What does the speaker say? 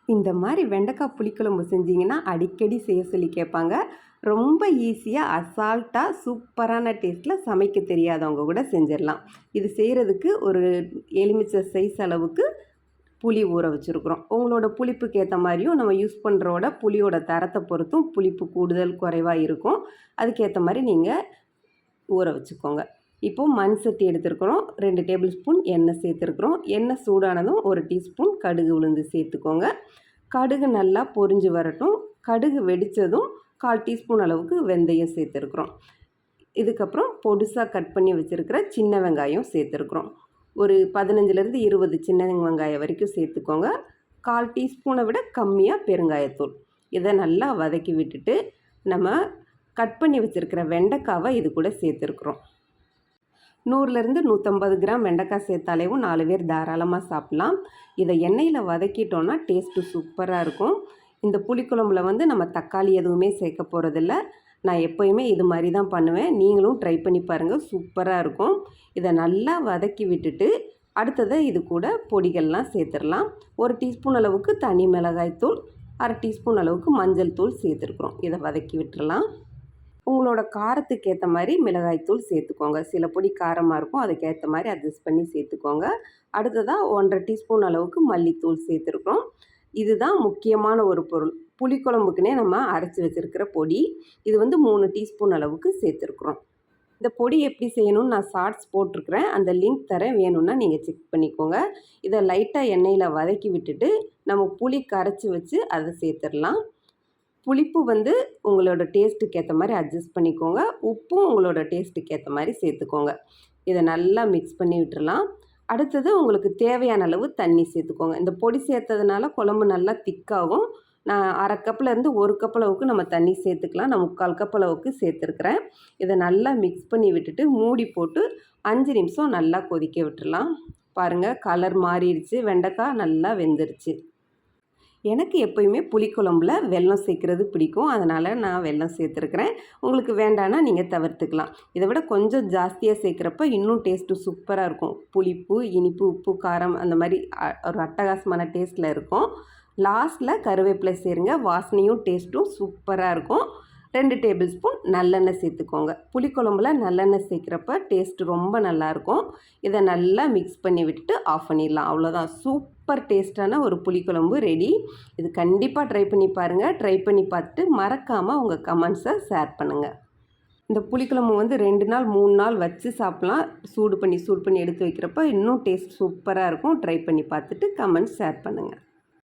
இந்த மாதிரி வெண்டைக்காய் புளிக்குழம்பு செஞ்சிங்கன்னா அடிக்கடி செய்ய சொல்லி கேட்பாங்க. ரொம்ப ஈஸியாக அசால்ட்டாக சூப்பரான டேஸ்ட்டில் சமைக்க தெரியாதவங்க கூட செஞ்சிடலாம். இது செய்கிறதுக்கு ஒரு எலுமிச்சை சைஸ் அளவுக்கு புளி ஊற வச்சுருக்குறோம். உங்களோட புளிப்புக்கு ஏற்ற மாதிரியும் நம்ம யூஸ் பண்ணுறோட புளியோட தரத்தை பொறுத்தும் புளிப்பு கூடுதல் குறைவாக இருக்கும். அதுக்கேற்ற மாதிரி நீங்கள் ஊற வச்சுக்கோங்க. இப்போது மண் சட்டி எடுத்துருக்குறோம். 2 டேபிள் ஸ்பூன் எண்ணெய் சேர்த்துருக்குறோம். எண்ணெய் சூடானதும் 1 டீஸ்பூன் கடுகு உளுந்து சேர்த்துக்கோங்க. கடுகு நல்லா பொரிஞ்சு வரட்டும். கடுகு வெடித்ததும் 1/4 டீஸ்பூன் அளவுக்கு வெந்தயம் சேர்த்துருக்குறோம். இதுக்கப்புறம் பொடுசாக கட் பண்ணி வச்சுருக்கிற சின்ன வெங்காயம் சேர்த்துருக்குறோம். ஒரு 15லேருந்து 20 சின்ன வெங்காயம் வரைக்கும் சேர்த்துக்கோங்க. 1/4 டீஸ்பூனை விட கம்மியாக பெருங்காயத்தூள். இதை நல்லா வதக்கி விட்டுட்டு நம்ம கட் பண்ணி வச்சுருக்கிற வெண்டைக்காவை இது கூட சேர்த்துருக்குறோம். 100லேருந்து 150 கிராம் வெண்டைக்காய் சேர்த்தாலேவும் 4 பேர் தாராளமாக சாப்பிட்லாம். இதை எண்ணெயில் வதக்கிட்டோன்னா டேஸ்ட்டு சூப்பராக இருக்கும். இந்த புளிக்குழம்புல நம்ம தக்காளி எதுவுமே சேர்க்க போகிறதில்ல. நான் எப்போயுமே இது மாதிரி தான் பண்ணுவேன். நீங்களும் ட்ரை பண்ணி பாருங்கள், சூப்பராக இருக்கும். இதை நல்லா வதக்கி விட்டுட்டு அடுத்ததை இது கூட பொடிகள்லாம் சேர்த்துடலாம். 1 டீஸ்பூன் அளவுக்கு தனி மிளகாய்த்தூள், 1/2 டீஸ்பூன் அளவுக்கு மஞ்சள் தூள் சேர்த்துருக்குறோம். இதை வதக்கி விட்டுறலாம். உங்களோட காரத்துக்கு ஏற்ற மாதிரி மிளகாய்த்தூள் சேர்த்துக்கோங்க. சில பொடி காரமாக இருக்கும், அதுக்கேற்ற மாதிரி அட்ஜஸ்ட் பண்ணி சேர்த்துக்கோங்க. அடுத்ததாக 1/2 டீஸ்பூன் அளவுக்கு மல்லித்தூள் சேர்த்துருக்குறோம். இதுதான் முக்கியமான ஒரு பொருள். புளிக்குழம்புக்குனே நம்ம அரைச்சி வச்சுருக்கிற பொடி. இது 3 டீஸ்பூன் அளவுக்கு சேர்த்துருக்குறோம். இந்த பொடி எப்படி செய்யணும்னு நான் ஷார்ட்ஸ் போட்டிருக்கிறேன். அந்த லிங்க் தரேன், வேணும்னா நீங்கள் செக் பண்ணிக்கோங்க. இதை லைட்டாக எண்ணெயில் வதக்கி விட்டுட்டு நம்ம புளி கரைச்சி வச்சு அதை சேர்த்துடலாம். புளிப்பு உங்களோட டேஸ்ட்டுக்கு ஏற்ற மாதிரி அட்ஜஸ்ட் பண்ணிக்கோங்க. உப்பும் உங்களோட டேஸ்ட்டுக்கு ஏற்ற மாதிரி சேர்த்துக்கோங்க. இதை நல்லா மிக்ஸ் பண்ணி விட்டுறலாம். அடுத்தது உங்களுக்கு தேவையான அளவு தண்ணி சேர்த்துக்கோங்க. இந்த பொடி சேர்த்ததுனால குழம்பு நல்லா திக்காகும். நான் 1/2 கப்லேருந்து 1 கப் அளவுக்கு நம்ம தண்ணி சேர்த்துக்கலாம். நான் 3/4 கப் அளவுக்கு சேர்த்துருக்குறேன். இதை நல்லா மிக்ஸ் பண்ணி விட்டுட்டு மூடி போட்டு 5 நிமிஷம் நல்லா கொதிக்க விட்டுறலாம். பாருங்கள், கலர் மாறிடுச்சு, வெண்டைக்காய் நல்லா வெந்துருச்சு. எனக்கு எப்போயுமே புளிக்குழம்புல வெல்லம் சேர்க்குறது பிடிக்கும், அதனால் நான் வெல்லம் சேர்த்துருக்குறேன். உங்களுக்கு வேண்டான்னா நீங்கள் தவிர்த்துக்கலாம். இதை விட கொஞ்சம் ஜாஸ்தியாக சேர்க்குறப்ப இன்னும் டேஸ்ட்டு சூப்பராக இருக்கும். புளிப்பு, இனிப்பு, உப்பு, காரம் அந்த மாதிரி ஒரு அட்டகாசமான டேஸ்ட்டில் இருக்கும். லாஸ்ட்டில் கருவேப்பிலை சேருங்க, வாசனையும் டேஸ்ட்டும் சூப்பராக இருக்கும். 2 டேபிள் ஸ்பூன் நல்லெண்ணெய் சேர்த்துக்கோங்க. புளிக்குழம்புல நல்லெண்ணெய் சேர்க்குறப்ப டேஸ்ட்டு ரொம்ப நல்லாயிருக்கும். இதை நல்லா மிக்ஸ் பண்ணி விட்டுட்டு ஆஃப் பண்ணிடலாம். அவ்வளோதான், சூப்பர் டேஸ்ட்டான ஒரு புளிக்குழம்பு ரெடி. இது கண்டிப்பாக ட்ரை பண்ணி பாருங்கள். ட்ரை பண்ணி பார்த்துட்டு மறக்காமல் உங்கள் கமெண்ட்ஸை ஷேர் பண்ணுங்கள். இந்த புளிக்குழம்பு 2 நாள் 3 நாள் வச்சு சாப்பிட்லாம். சூடு பண்ணி எடுத்து வைக்கிறப்ப இன்னும் டேஸ்ட் சூப்பராக இருக்கும். ட்ரை பண்ணி பார்த்துட்டு கமெண்ட்ஸ் ஷேர் பண்ணுங்கள்.